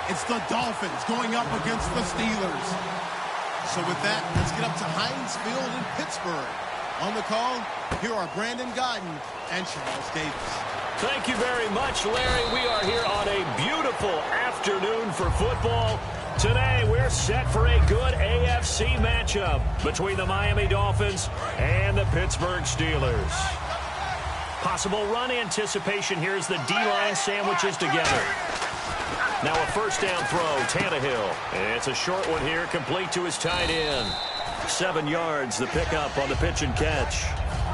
It's the Dolphins going up against the Steelers. So with that, let's get up to Heinz Field in Pittsburgh. On the call, here are Brandon Guyton and Charles Davis. Thank you very much, Larry. We are here on a beautiful afternoon for football. Today, we're set for a good AFC matchup between the Miami Dolphins and the Pittsburgh Steelers. Possible run anticipation here as the D-line sandwiches together. Now a first down throw, Tannehill. It's a short one here, complete to his tight end. 7 yards, the pickup on the pitch and catch.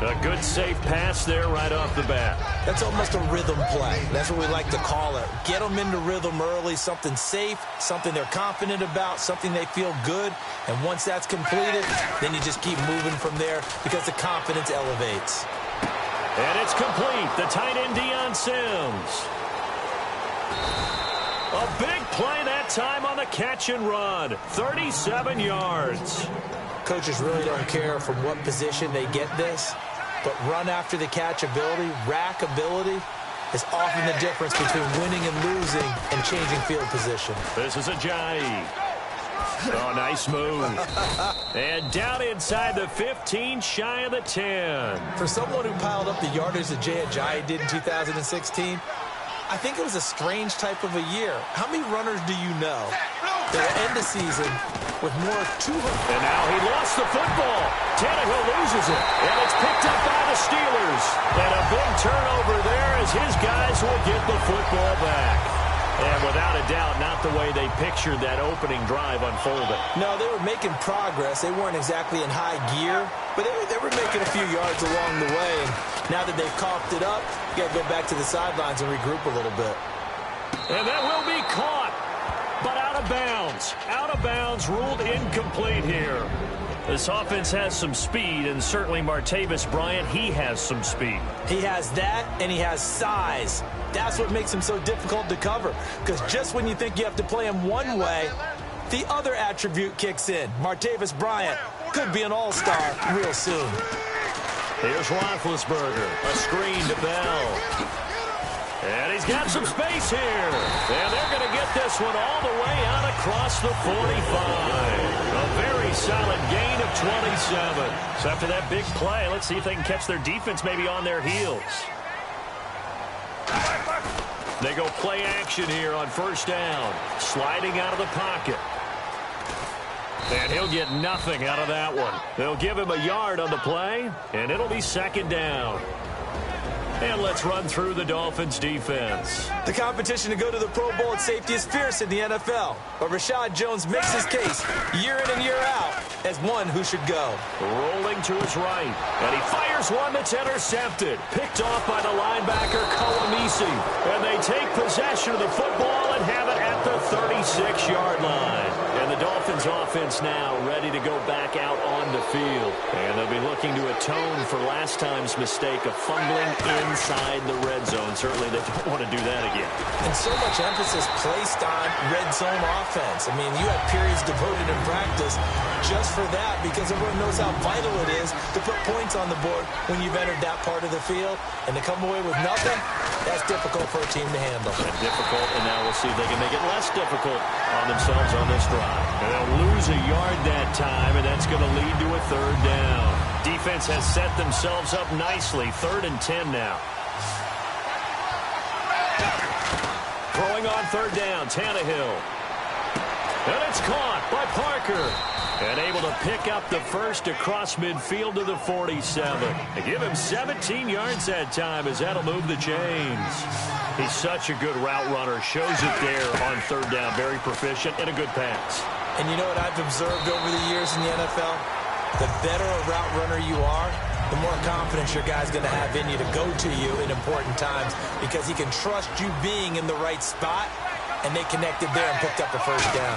A good safe pass there right off the bat. That's almost a rhythm play. That's what we like to call it. Get them into rhythm early, something safe, something they're confident about, something they feel good. And once that's completed, then you just keep moving from there because the confidence elevates. And it's complete. The tight end, Deion Sims. A big play that time on the catch and run. 37 yards. Coaches really don't care from what position they get this, but run after the catch ability, rack ability, is often the difference between winning and losing and changing field position. This is Ajayi. Oh, nice move. And down inside the 15, shy of the 10. For someone who piled up the yardage that Jay Ajayi did in 2016, I think it was a strange type of a year. How many runners do you know that will end the season with more 200? And now he lost the football. Tannehill loses it. And it's picked up by the Steelers. And a big turnover there as his guys will get the football back. And without a doubt, not the way they pictured that opening drive unfolding. No, they were making progress. They weren't exactly in high gear, but they were making a few yards along the way. And now that they've coughed it up, you got to go back to the sidelines and regroup a little bit. And that will be caught, but out of bounds. Out of bounds, ruled incomplete here. This offense has some speed, and certainly Martavis Bryant, he has some speed. He has that, and he has size. That's what makes him so difficult to cover, because just when you think you have to play him one way, the other attribute kicks in. Martavis Bryant could be an all-star real soon. Here's Roethlisberger, a screen to Bell. And he's got some space here. And they're going to get this one all the way out across the 45. A very solid gain of 27. So after that big play, let's see if they can catch their defense maybe on their heels. They go play action here on first down. Sliding out of the pocket. And he'll get nothing out of that one. They'll give him a yard on the play, and it'll be second down. And let's run through the Dolphins' defense. The competition to go to the Pro Bowl at safety is fierce in the NFL. But Rashad Jones makes his case year in and year out as one who should go. Rolling to his right. And he fires one that's intercepted. Picked off by the linebacker, Kolomisi. And they take possession of the football and have it at the 36-yard line. And the Dolphins' offense now ready to go back out on the field. And they'll be looking to atone for last time's mistake of fumbling inside the red zone. Certainly they don't want to do that again. And so much emphasis placed on red zone offense. I mean, you had periods devoted in practice just for that because everyone knows how vital it is to put points on the board when you've entered that part of the field. And to come away with nothing, that's difficult for a team to handle. And difficult, and now we'll see if they can make it less difficult on themselves on this drive. And they'll lose a yard that time, and that's going to lead to a third down. Defense has set themselves up nicely. 3rd and 10 now. Throwing on third down, Tannehill. And it's caught by Parker. And able to pick up the first across midfield to the 47. They give him 17 yards that time as that'll move the chains. He's such a good route runner. Shows it there on third down. Very proficient and a good pass. And you know what I've observed over the years in the NFL? The better a route runner you are, the more confidence your guy's going to have in you to go to you in important times because he can trust you being in the right spot, and they connected there and picked up the first down.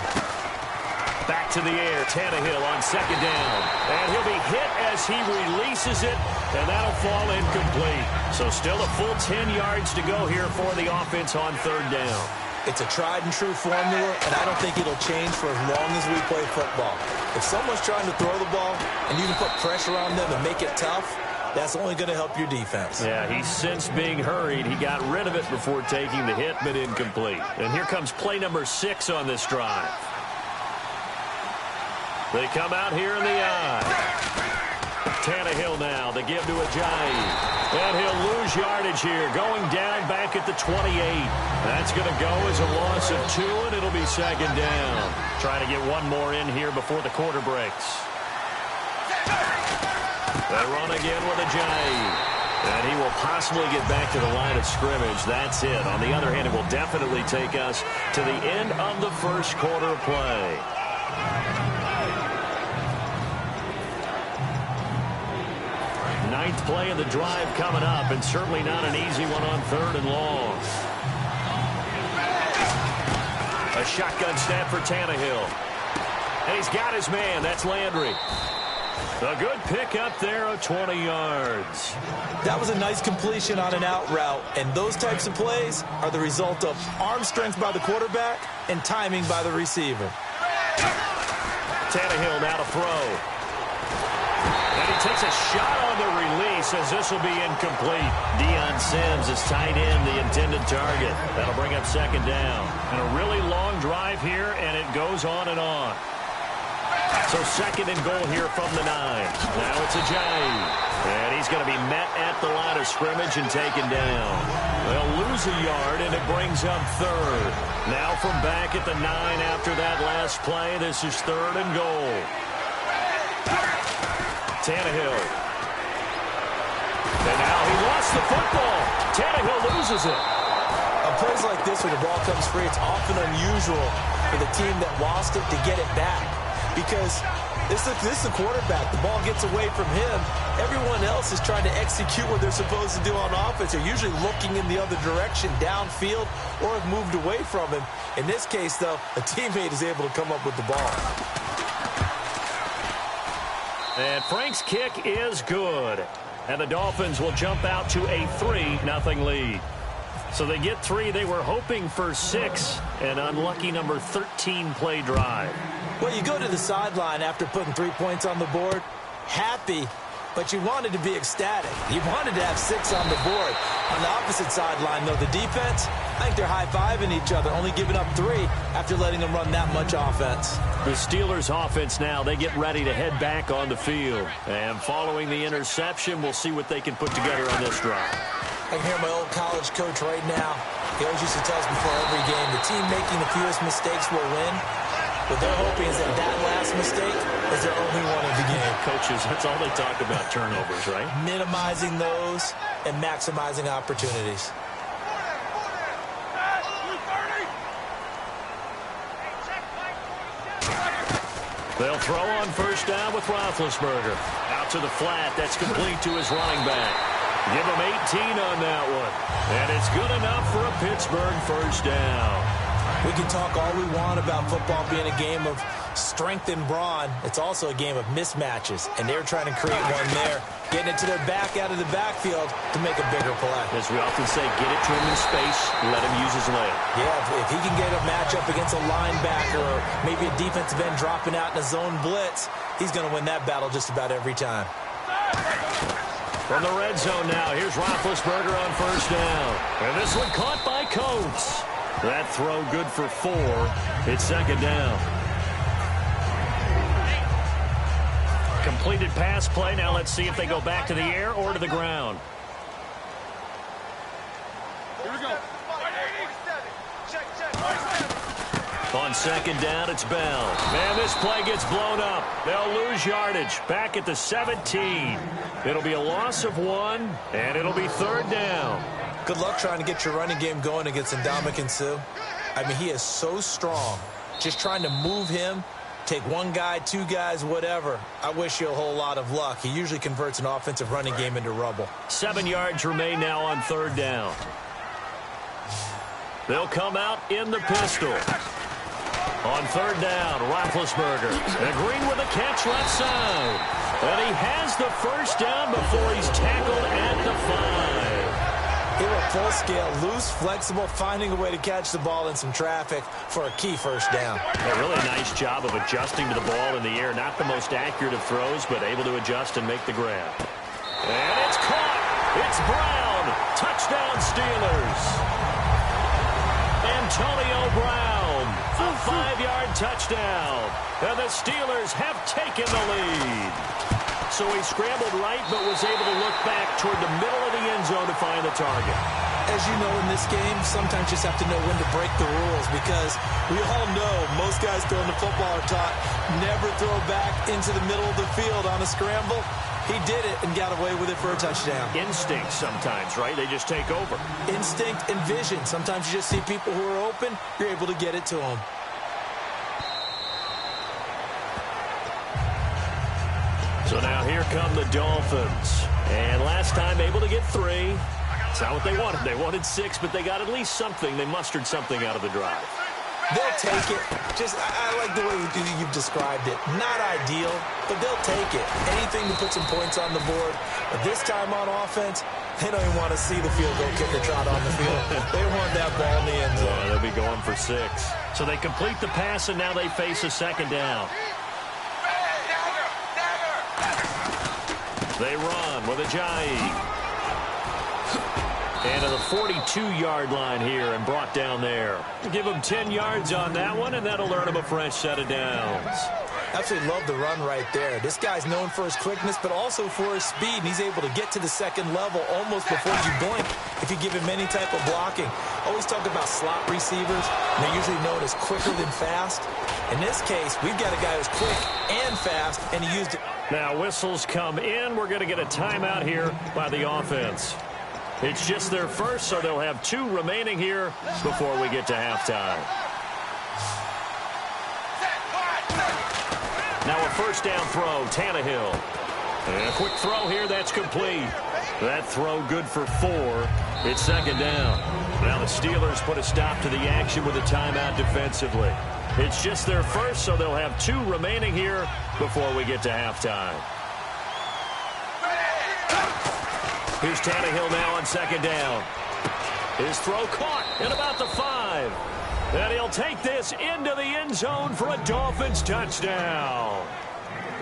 Back to the air, Tannehill on second down. And he'll be hit as he releases it, and that'll fall incomplete. So still a full 10 yards to go here for the offense on third down. It's a tried-and-true formula, and I don't think it'll change for as long as we play football. If someone's trying to throw the ball and you can put pressure on them and make it tough, That's only going to help your defense. Yeah, he sensed being hurried. He got rid of it before taking the hit, but incomplete. And here comes play number 6 on this drive. They come out here in the eye. Tannehill now, they give to Ajayi. And he'll lose yardage here, going down back at the 28. That's going to go as a loss of 2, and it'll be second down. Trying to get one more in here before the quarter breaks. They run again with Ajayi. And he will possibly get back to the line of scrimmage. That's it. On the other hand, it will definitely take us to the end of the first quarter of play. Ninth play of the drive coming up, and certainly not an easy one on 3rd and long. A shotgun snap for Tannehill. And he's got his man. That's Landry. A good pick up there of 20 yards. That was a nice completion on an out route, and those types of plays are the result of arm strength by the quarterback and timing by the receiver. Tannehill now to throw. And he takes a shot on the release as this will be incomplete. Deion Sims is tight end, the intended target. That'll bring up second down. And a really long drive here, and it goes on and on. So second and goal here from the 9. Now it's Ajayi. And he's going to be met at the line of scrimmage and taken down. They'll lose a yard, and it brings up 3rd. Now from back at the 9 after that last play, this is 3rd and goal. Tannehill. And now he lost the football. Tannehill loses it. On plays like this where the ball comes free, it's often unusual for the team that lost it to get it back. Because this is the quarterback. The ball gets away from him. Everyone else is trying to execute what they're supposed to do on offense. They're usually looking in the other direction, downfield, or have moved away from him. In this case, though, a teammate is able to come up with the ball. And Frank's kick is good. And the Dolphins will jump out to a 3-0 lead. So they get 3. They were hoping for 6. An unlucky number 13 play drive. Well, you go to the sideline after putting 3 points on the board, happy, but you wanted to be ecstatic. You wanted to have 6 on the board. On the opposite sideline, though, the defense, I think they're high-fiving each other, only giving up 3 after letting them run that much offense. The Steelers offense now, they get ready to head back on the field. And following the interception, we'll see what they can put together on this drive. I can hear my old college coach right now. He always used to tell us before every game, the team making the fewest mistakes will win. What they're hoping is that last mistake is their only one of the game. Coaches, that's all they talk about, turnovers, right? Minimizing those and maximizing opportunities. They'll throw on first down with Roethlisberger. Out to the flat. That's complete to his running back. Give him 18 on that one. And it's good enough for a Pittsburgh first down. We can talk all we want about football being a game of strength and brawn. It's also a game of mismatches, and they're trying to create one there, getting it to their back out of the backfield to make a bigger play. As we often say, get it to him in space, let him use his leg. Yeah, if he can get a matchup against a linebacker or maybe a defensive end dropping out in a zone blitz, he's going to win that battle just about every time. From the red zone now, here's Roethlisberger on first down. And this one caught by Coates. That throw good for 4. It's second down. Completed pass play. Now let's see if they go back to the air or to the ground. Here we go. On second down, it's Bell. Man, this play gets blown up. They'll lose yardage. Back at the 17. It'll be a loss of 1, and it'll be third down. Good luck trying to get your running game going against Ndamukong Suh. I mean, he is so strong. Just trying to move him, take 1 guy, 2 guys, whatever. I wish you a whole lot of luck. He usually converts an offensive running game into rubble. 7 yards remain now on third down. They'll come out in the pistol. On third down, Roethlisberger. And Green with a catch left side. And he has the first down before he's tackled at the 5. They were full scale, loose, flexible, finding a way to catch the ball in some traffic for a key first down. A really nice job of adjusting to the ball in the air. Not the most accurate of throws, but able to adjust and make the grab. And it's caught. It's Brown. Touchdown, Steelers. Antonio Brown, a 5-yard touchdown. And the Steelers have taken the lead. So he scrambled right, but was able to look back toward the middle of the end zone to find the target. As you know, in this game, sometimes you just have to know when to break the rules, because we all know most guys throwing the football are taught never throw back into the middle of the field on a scramble. He did it and got away with it for a touchdown. Instinct sometimes, right? They just take over. Instinct and vision. Sometimes you just see people who are open, you're able to get it to them. So now here come the Dolphins. And last time able to get 3. It's not what they wanted. They wanted 6, but they got at least something. They mustered something out of the drive. They'll take it. I like the way you've described it. Not ideal, but they'll take it. Anything to put some points on the board. But this time on offense, they don't even want to see the field goal kicker trot on the field. They want that ball in the end zone. Yeah, they'll be going for 6. So they complete the pass, and now they face a second down. They run with Ajayi. And to the 42-yard line here and brought down there. Give him 10 yards on that one, and that'll earn him a fresh set of downs. Absolutely love the run right there. This guy's known for his quickness, but also for his speed, and he's able to get to the second level almost before you blink if you give him any type of blocking. Always talk about slot receivers, and they're usually known as quicker than fast. In this case, we've got a guy who's quick and fast, and he used it. Now whistles come in. We're going to get a timeout here by the offense. It's just their first, so they'll have 2 remaining here before we get to halftime. Now a first down throw, Tannehill. And a quick throw here, that's complete. That throw good for 4. It's second down. Now the Steelers put a stop to the action with a timeout defensively. It's just their first, so they'll have 2 remaining here before we get to halftime. Here's Tannehill now on second down. His throw caught at about the 5. And he'll take this into the end zone for a Dolphins touchdown.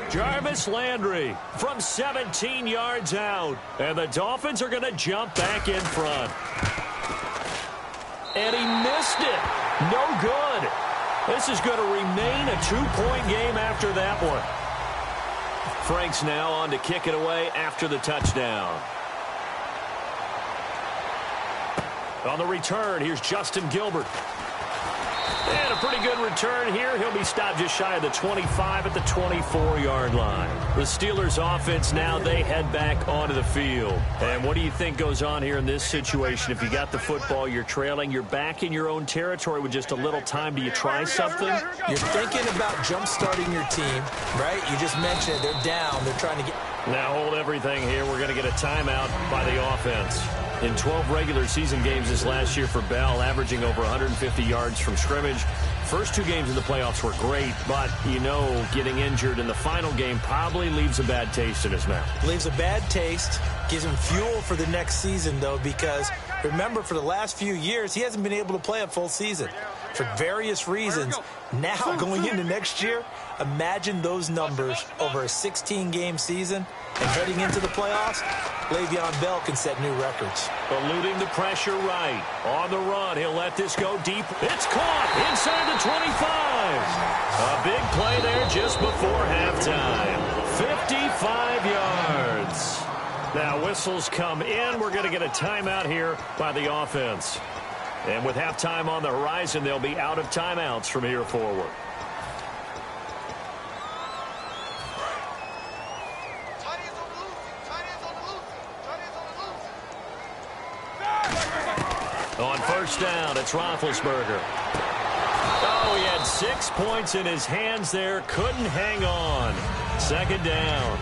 Jarvis Landry from 17 yards out. And the Dolphins are going to jump back in front. And he missed it. No good. This is going to remain a 2-point game after that one. Franks now on to kick it away after the touchdown. On the return, here's Justin Gilbert. And a pretty good return here. He'll be stopped just shy of the 25 at the 24-yard line. The Steelers offense now, they head back onto the field. And what do you think goes on here in this situation? If you got the football, you're trailing, you're back in your own territory with just a little time. Do you try something? You're thinking about jump-starting your team, right? You just mentioned they're down. They're trying to get... Now hold everything here. We're going to get a timeout by the offense. In 12 regular season games this last year for Bell, averaging over 150 yards from scrimmage. First 2 games in the playoffs were great, but, you know, getting injured in the final game probably leaves a bad taste in his mouth. Leaves a bad taste, gives him fuel for the next season, though, because, remember, for the last few years, he hasn't been able to play a full season for various reasons. Now, going into next year, imagine those numbers over a 16-game season and heading into the playoffs. Le'Veon Bell can set new records. Eluding the pressure right. On the run, he'll let this go deep. It's caught inside the 25. A big play there just before halftime. 55 yards. Now whistles come in. We're going to get a timeout here by the offense. And with halftime on the horizon, they'll be out of timeouts from here forward. On first down, it's Roethlisberger. Oh, he had 6 points in his hands there. Couldn't hang on. Second down.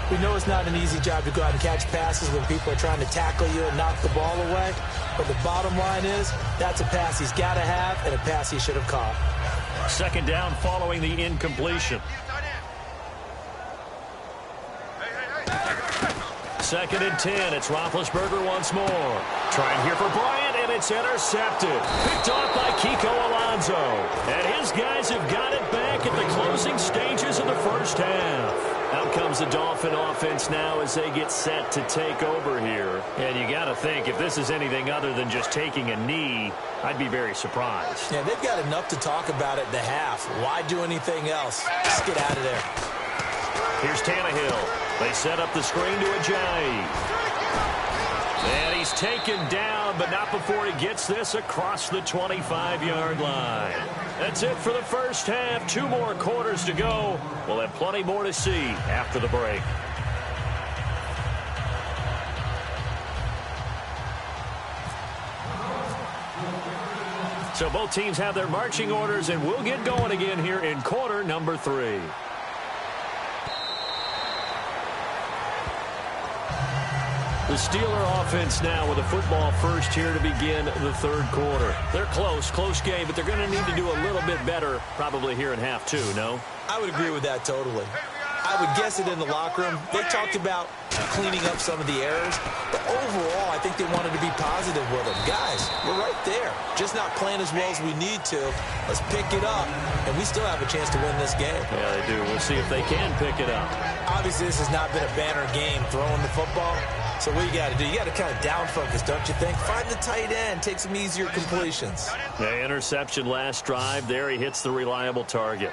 We know it's not an easy job to go out and catch passes when people are trying to tackle you and knock the ball away. But the bottom line is, that's a pass he's got to have and a pass he should have caught. Second down following the incompletion. Second and 10. It's Roethlisberger once more. Trying here for Bryant, and it's intercepted. Picked off by Kiko Alonso. And his guys have got it back at the closing stages of the first half. Out comes the Dolphin offense now as they get set to take over here. And you got to think, if this is anything other than just taking a knee, I'd be very surprised. Yeah, they've got enough to talk about at the half. Why do anything else? Just get out of there. Here's Tannehill. They set up the screen to Ajayi. And he's taken down, but not before he gets this across the 25-yard line. That's it for the first half. 2 more quarters to go. We'll have plenty more to see after the break. So both teams have their marching orders, and we'll get going again here in quarter number 3. The Steeler offense now with a football first here to begin the third quarter. They're close game, but they're going to need to do a little bit better probably here in half 2, no? I would agree with that totally. I would guess it in the locker room. They talked about cleaning up some of the errors, but overall I think they wanted to be positive with them. Guys, we're right there. Just not playing as well as we need to. Let's pick it up, and we still have a chance to win this game. Yeah, they do. We'll see if they can pick it up. Obviously, this has not been a banner game throwing the football. So what you got to do, you got to kind of down focus, don't you think? Find the tight end, take some easier completions. Yeah, interception last drive. There he hits the reliable target.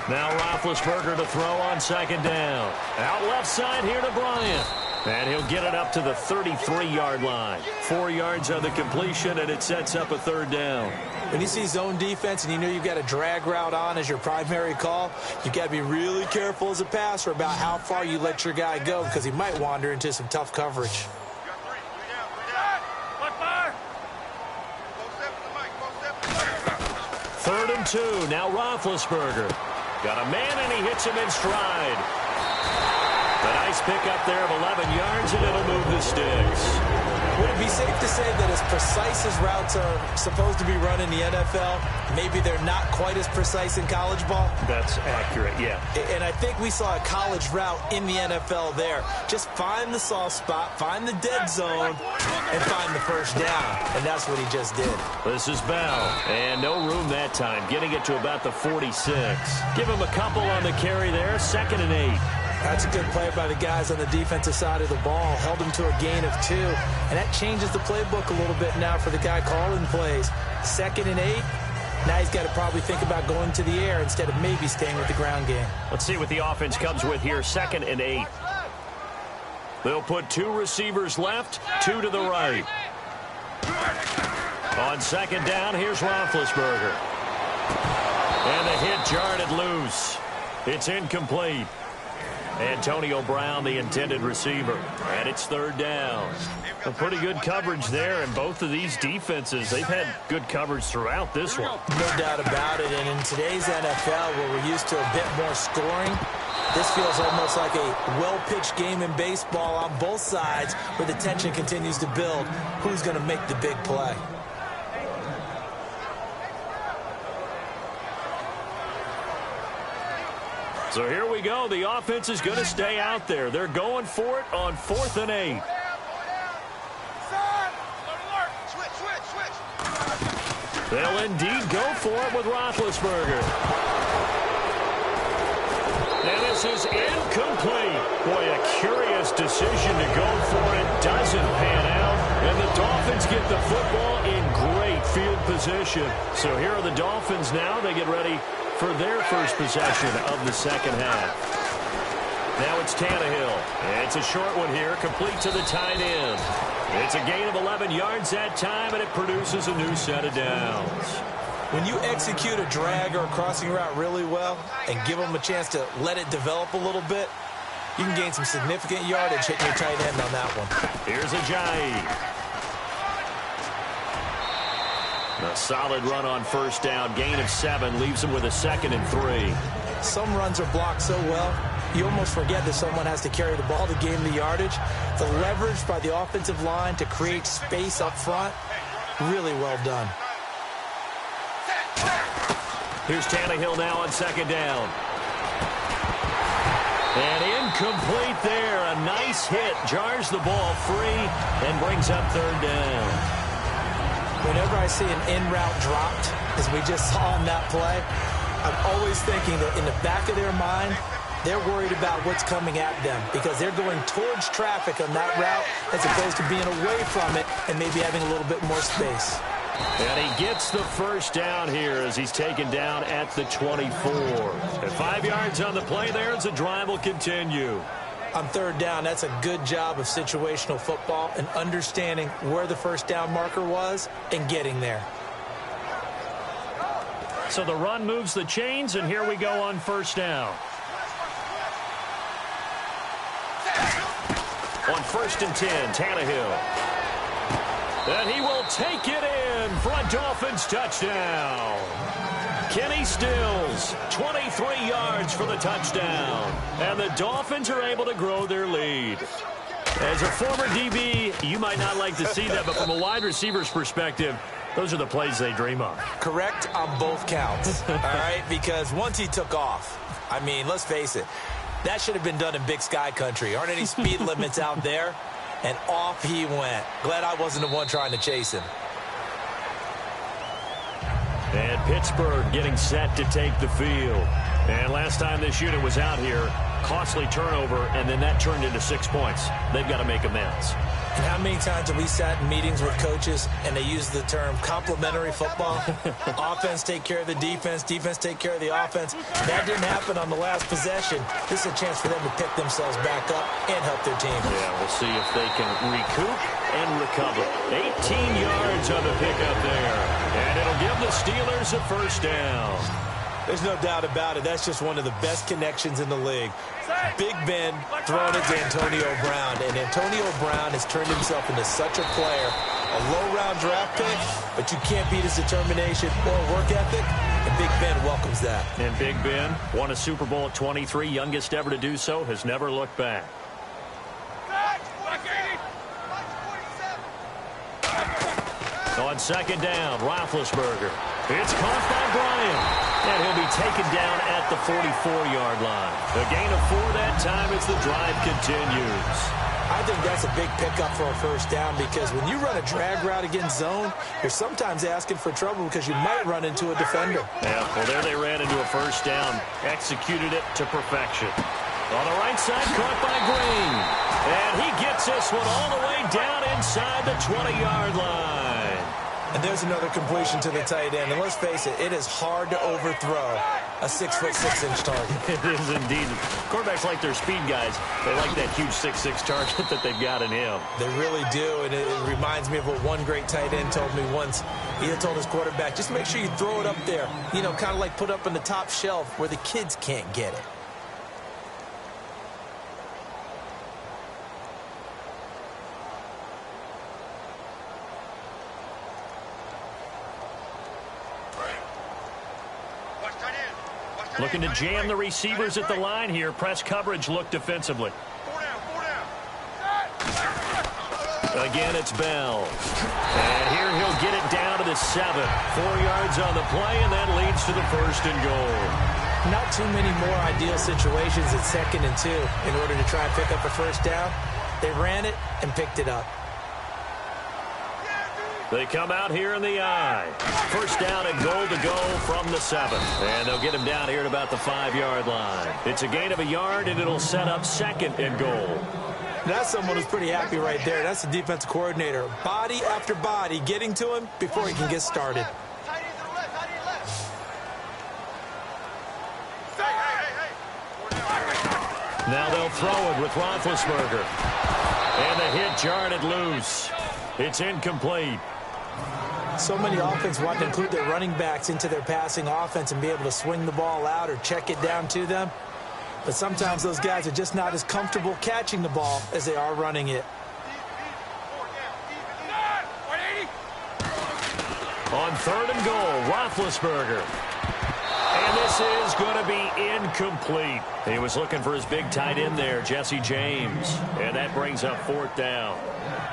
Now Roethlisberger to throw on second down. Out left side here to Bryant. And he'll get it up to the 33-yard line. 4 yards on the completion, and it sets up a third down. When you see zone defense and you know you've got a drag route on as your primary call, you've got to be really careful as a passer about how far you let your guy go because he might wander into some tough coverage. Third and 2. Now Roethlisberger. Got a man, and he hits him in stride. A nice pickup there of 11 yards, and it'll move the sticks. Would it be safe to say that as precise as routes are supposed to be run in the NFL, maybe they're not quite as precise in college ball? That's accurate, yeah. And I think we saw a college route in the NFL there. Just find the soft spot, find the dead zone, and find the first down. And that's what he just did. This is Bell, and no room that time, getting it to about the 46. Give him a couple on the carry there, 2nd and 8. That's a good play by the guys on the defensive side of the ball. Held him to a gain of 2. And that changes the playbook a little bit now for the guy calling plays. 2nd and 8. Now he's got to probably think about going to the air instead of maybe staying with the ground game. Let's see what the offense comes with here. 2nd and 8. They'll put 2 receivers left, 2 to the right. On second down, here's Roethlisberger. And the hit jarred it loose. It's incomplete. Antonio Brown, the intended receiver. And it's third down. A pretty good coverage there, and both of these defenses, they've had good coverage throughout this one. No doubt about it, and in today's NFL, where we're used to a bit more scoring, this feels almost like a well-pitched game in baseball on both sides, where the tension continues to build. Who's going to make the big play? So here we go. The offense is going to stay out there. They're going for it on 4th and 8. They'll indeed go for it with Roethlisberger. And this is incomplete. Boy, a curious decision to go for it. Doesn't pan out. And the Dolphins get the football in great field position. So here are the Dolphins now. They get ready for their first possession of the second half. Now it's Tannehill. It's a short one here, complete to the tight end. It's a gain of 11 yards that time, and it produces a new set of downs. When you execute a drag or a crossing route really well and give them a chance to let it develop a little bit, you can gain some significant yardage hitting your tight end on that one. Here's Ajayi. A solid run on first down. Gain of 7 leaves him with a 2nd and 3. Some runs are blocked so well, you almost forget that someone has to carry the ball to gain the yardage. The leverage by the offensive line to create space up front, really well done. Here's Tannehill now on second down. And incomplete there. A nice hit. Jars the ball free and brings up third down. Whenever I see an in route dropped, as we just saw on that play, I'm always thinking that in the back of their mind, they're worried about what's coming at them because they're going towards traffic on that route as opposed to being away from it and maybe having a little bit more space. And he gets the first down here as he's taken down at the 24. And 5 yards on the play there as the drive will continue. On third down, that's a good job of situational football and understanding where the first down marker was and getting there. So the run moves the chains, and here we go on first down. On 1st and 10, Tannehill. And he will take it in for a Dolphins touchdown. Kenny Stills, 23 yards for the touchdown. And the Dolphins are able to grow their lead. As a former DB, you might not like to see that, but from a wide receiver's perspective, those are the plays they dream of. Correct on both counts, all right? Because once he took off, I mean, let's face it, that should have been done in Big Sky country. Aren't any speed limits out there? And off he went. Glad I wasn't the one trying to chase him. And Pittsburgh getting set to take the field. And last time this unit was out here, costly turnover, and then that turned into 6 points. They've got to make amends. And how many times have we sat in meetings with coaches and they use the term complementary football? Offense take care of the defense, defense take care of the offense. That didn't happen on the last possession. This is a chance for them to pick themselves back up and help their team. Yeah, we'll see if they can recoup and recover. 18 yards on the pickup there. And it'll give the Steelers a first down. There's no doubt about it. That's just one of the best connections in the league. Big Ben throwing it to Antonio Brown. And Antonio Brown has turned himself into such a player. A low-round draft pick, but you can't beat his determination or work ethic. And Big Ben welcomes that. And Big Ben won a Super Bowl at 23, youngest ever to do so, has never looked back. On second down, Roethlisberger. It's caught by Bryant. And he'll be taken down at the 44-yard line. A gain of 4 that time as the drive continues. I think that's a big pickup for a first down because when you run a drag route against zone, you're sometimes asking for trouble because you might run into a defender. Yeah, well, there they ran into a first down. Executed it to perfection. On the right side, caught by Green. And he gets this one all the way down inside the 20-yard line. And there's another completion to the tight end. And let's face it, it is hard to overthrow a 6'6" target. It is indeed. Quarterbacks like their speed guys. They like that huge 6'6" target that they've got in him. They really do. And it reminds me of what one great tight end told me once. He had told his quarterback, just make sure you throw it up there. You know, kind of like put up on the top shelf where the kids can't get it. Looking to jam the receivers at the line here. Press coverage look defensively. Again, it's Bell. And here he'll get it down to the 7. 4 yards on the play, and that leads to the 1st and goal. Not too many more ideal situations at 2nd and 2 in order to try and pick up a first down. They ran it and picked it up. They come out here in the I. First down and goal to go from the 7. And they'll get him down here at about the 5-yard line. It's a gain of a yard, and it'll set up 2nd and goal. That's someone who's pretty happy right there. That's the defensive coordinator. Body after body getting to him before he can get started. Now they'll throw it with Roethlisberger. And the hit jarred it loose. It's incomplete. So many offenses want to include their running backs into their passing offense and be able to swing the ball out or check it down to them. But sometimes those guys are just not as comfortable catching the ball as they are running it. On 3rd and goal, Roethlisberger. And this is going to be incomplete. He was looking for his big tight end there, Jesse James. And that brings up 4th down.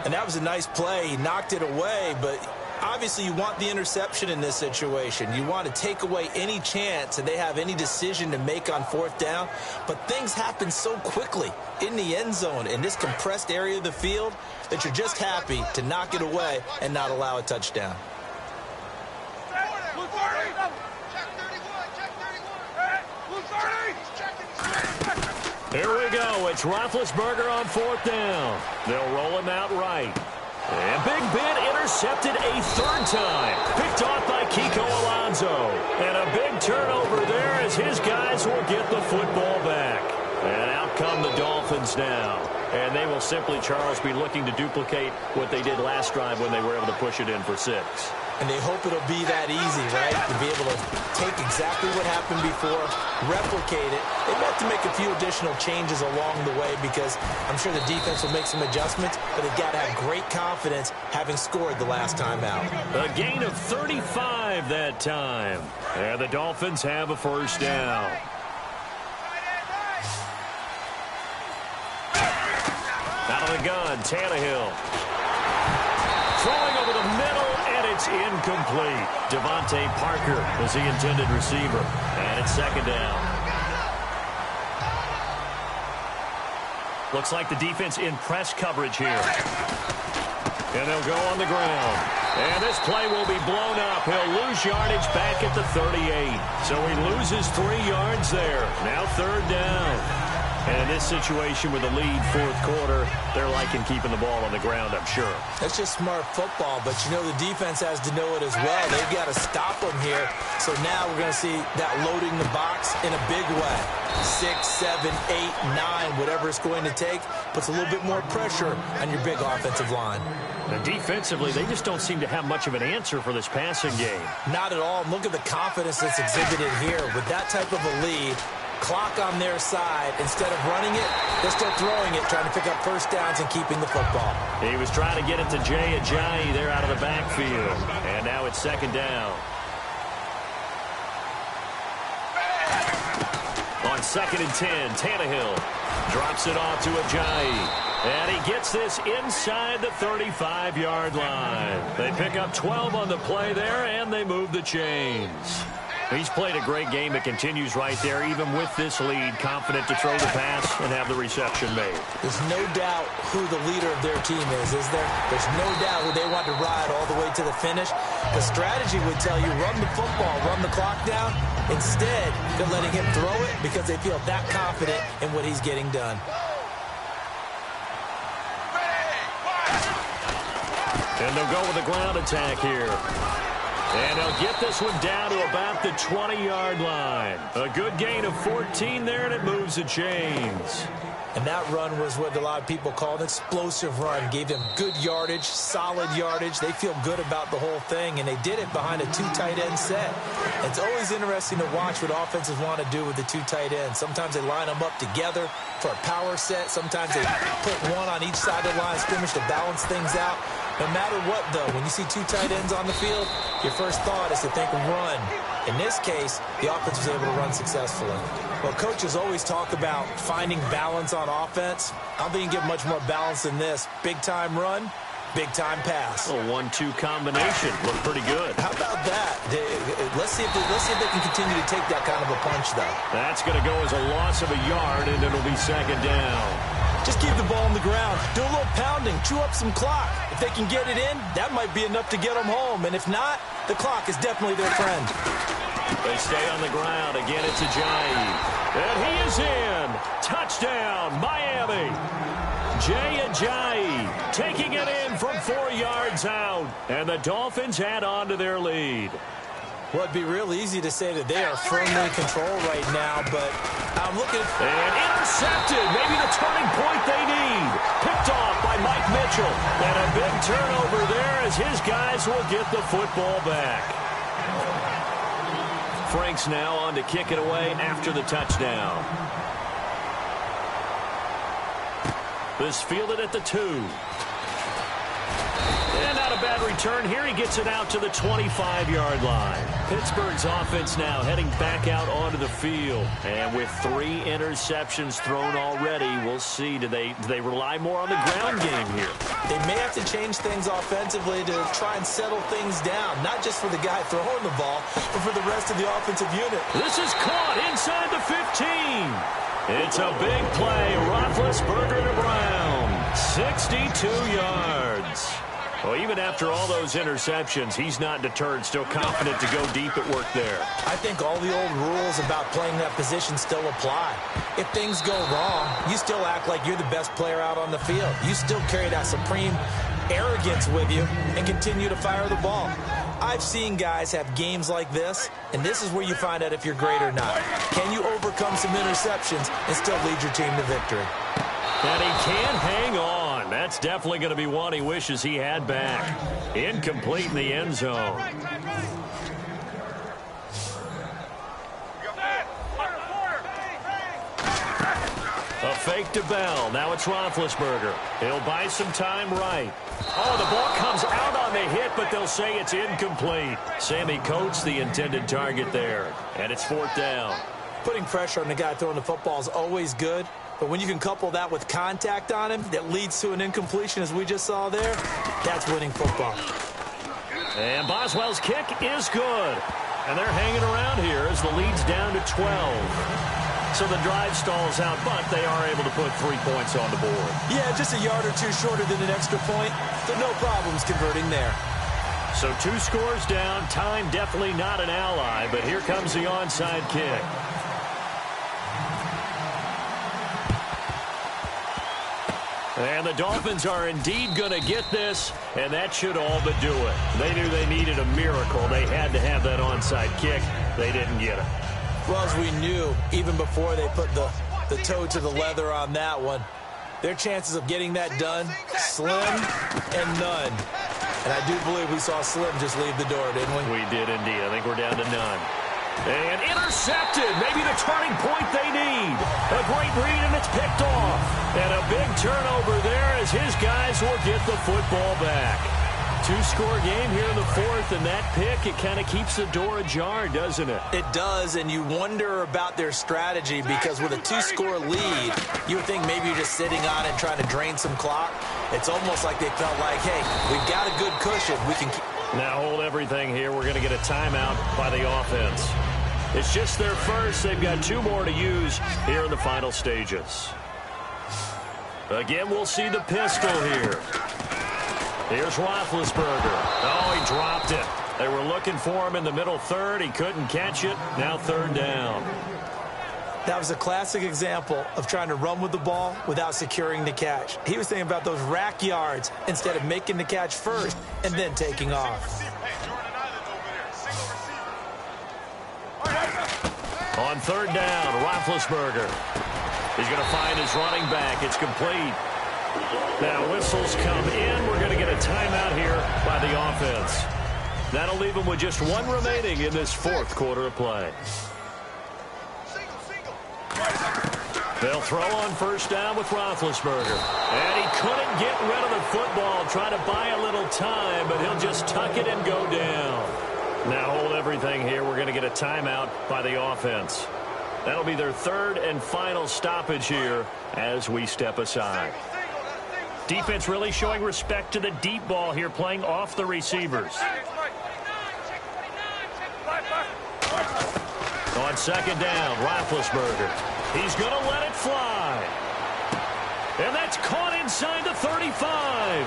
And that was a nice play. He knocked it away, but obviously you want the interception in this situation. You want to take away any chance and they have any decision to make on 4th down. But things happen so quickly in the end zone in this compressed area of the field that you're just happy to knock it away and not allow a touchdown. Here we go. It's Roethlisberger on 4th down. They'll roll him out right. And Big Ben intercepted a 3rd time. Picked off by Kiko Alonso. And a big turnover there as his guys will get the football back. And out come the Dolphins now. And they will simply, Charles, be looking to duplicate what they did last drive when they were able to push it in for 6. And they hope it'll be that easy, right? To be able to take exactly what happened before, replicate it. They have to make a few additional changes along the way because I'm sure the defense will make some adjustments, but they've got to have great confidence having scored the last time out. A gain of 35 that time. And the Dolphins have a 1st down. Out of the gun, Tannehill. Throwing over the middle, and it's incomplete. Devontae Parker was the intended receiver. And it's 2nd down. Looks like the defense in press coverage here. And they'll go on the ground. And this play will be blown up. He'll lose yardage back at the 38. So he loses 3 yards there. Now 3rd down. And in this situation with the lead 4th quarter, they're liking keeping the ball on the ground, I'm sure. That's just smart football, but you know the defense has to know it as well. They've got to stop them here. So now we're going to see that loading the box in a big way. 6, 7, 8, 9, whatever it's going to take, puts a little bit more pressure on your big offensive line. And defensively, they just don't seem to have much of an answer for this passing game. Not at all. Look at the confidence that's exhibited here. With that type of a lead, clock on their side, instead of running it, they're still throwing it, trying to pick up 1st downs and keeping the football. He was trying to get it to Jay Ajayi there out of the backfield. And now it's 2nd down. On 2nd and 10, Tannehill drops it off to Ajayi. And he gets this inside the 35-yard line. They pick up 12 on the play there, and they move the chains. He's played a great game. It continues right there, even with this lead, confident to throw the pass and have the reception made. There's no doubt who the leader of their team is there? There's no doubt who they want to ride all the way to the finish. The strategy would tell you, run the football, run the clock down. Instead, they're letting him throw it because they feel that confident in what he's getting done. And they'll go with a ground attack here. And they'll get this one down to about the 20-yard line. A good gain of 14 there, and it moves the chains. And that run was what a lot of people call an explosive run. Gave them good yardage, solid yardage. They feel good about the whole thing, and they did it behind a 2 tight end set. It's always interesting to watch what offenses want to do with the 2 tight ends. Sometimes they line them up together for a power set. Sometimes they put one on each side of the line of scrimmage to balance things out. No matter what, though, when you see 2 tight ends on the field, your first thought is to think run. In this case, the offense was able to run successfully. Well, coaches always talk about finding balance on offense. I don't think you can get much more balance than this. Big-time run, big-time pass. A 1-2 combination. Looked pretty good. How about that? Let's see if they can continue to take that kind of a punch, though. That's going to go as a loss of a yard, and it'll be 2nd down. Just keep the ball on the ground. Do a little pounding. Chew up some clock. If they can get it in, that might be enough to get them home. And if not, the clock is definitely their friend. They stay on the ground. Again, it's Ajayi. And he is in. Touchdown, Miami. Jay Ajayi taking it in from 4 yards out. And the Dolphins add on to their lead. Well, it'd be real easy to say that they are firmly in control right now, but I'm looking. And intercepted. Maybe the turning point they need. Picked off by Mike Mitchell. And a big turnover there as his guys will get the football back. Frank's now on to kick it away after the touchdown. This fielded at the 2. And not a bad return here. He gets it out to the 25-yard line. Pittsburgh's offense now heading back out onto the field. And with 3 interceptions thrown already, we'll see. Do they rely more on the ground game here? They may have to change things offensively to try and settle things down. Not just for the guy throwing the ball, but for the rest of the offensive unit. This is caught inside the 15. It's a big play. Roethlisberger to Brown. 62 yards. Well, even after all those interceptions, he's not deterred, still confident to go deep at work there. I think all the old rules about playing that position still apply. If things go wrong, you still act like you're the best player out on the field. You still carry that supreme arrogance with you and continue to fire the ball. I've seen guys have games like this, and this is where you find out if you're great or not. Can you overcome some interceptions and still lead your team to victory? And he can't hang on. That's definitely going to be one he wishes he had back. Incomplete in the end zone. A fake to Bell. Now it's Roethlisberger. He'll buy some time right. Oh, the ball comes out on the hit, but they'll say it's incomplete. Sammy Coates, the intended target there. And it's 4th down. Putting pressure on the guy throwing the football is always good, but when you can couple that with contact on him that leads to an incompletion, as we just saw there, that's winning football. And Boswell's kick is good. And they're hanging around here as the lead's down to 12. So the drive stalls out, but they are able to put 3 points on the board. Yeah, just a yard or two shorter than an extra point, so no problems converting there. So 2 scores down. Time definitely not an ally, but here comes the onside kick. And the Dolphins are indeed going to get this, and that should all but do it. They knew they needed a miracle. They had to have that onside kick. They didn't get it. Well, as we knew, even before they put the toe to the leather on that one, their chances of getting that done, slim and none. And I do believe we saw Slim just leave the door, didn't we? We did indeed. I think we're down to none. And intercepted. Maybe the turning point they need. A great read, and it's picked off. And a big turnover there as his guys will get the football back. 2-score game here in the 4th, and that pick, it kind of keeps the door ajar, doesn't it? It does, and you wonder about their strategy because with a 2-score lead, you would think maybe you're just sitting on it trying to drain some clock. It's almost like they felt like, hey, we've got a good cushion. We can keep. Now hold everything here. We're going to get a timeout by the offense. It's just their first. They've got 2 more to use here in the final stages. Again, we'll see the pistol here. Here's Roethlisberger. Oh, he dropped it. They were looking for him in the middle 3rd. He couldn't catch it. Now 3rd down. That was a classic example of trying to run with the ball without securing the catch. He was thinking about those rack yards instead of making the catch first and then taking off. On 3rd down, Roethlisberger. He's going to find his running back. It's complete. Now whistles come in. We're going to get a timeout here by the offense. That'll leave them with just 1 remaining in this 4th quarter of play. They'll throw on 1st down with Roethlisberger. And he couldn't get rid of the football. Try to buy a little time, but he'll just tuck it and go down. Now hold everything here. We're going to get a timeout by the offense. That'll be their 3rd and final stoppage here as we step aside. Defense really showing respect to the deep ball here, playing off the receivers. On 2nd down, Roethlisberger. He's going to let it fly. And that's caught inside the 35.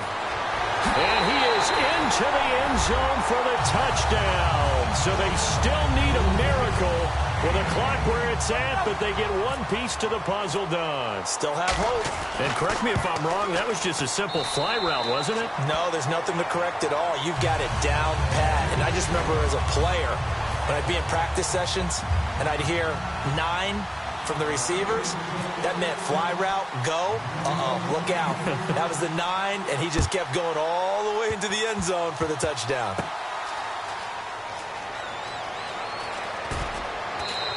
And he is into the end zone for the touchdown. So they still need a miracle with a clock where it's at, but they get 1 piece to the puzzle done. Still have hope. And correct me if I'm wrong, that was just a simple fly route, wasn't it? No, there's nothing to correct at all. You've got it down pat. And I just remember as a player, when I'd be in practice sessions and I'd hear 9 from the receivers, that meant fly route, go, look out. That was the 9, and he just kept going all the way into the end zone for the touchdown.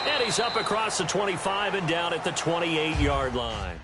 And he's up across the 25 and down at the 28-yard line.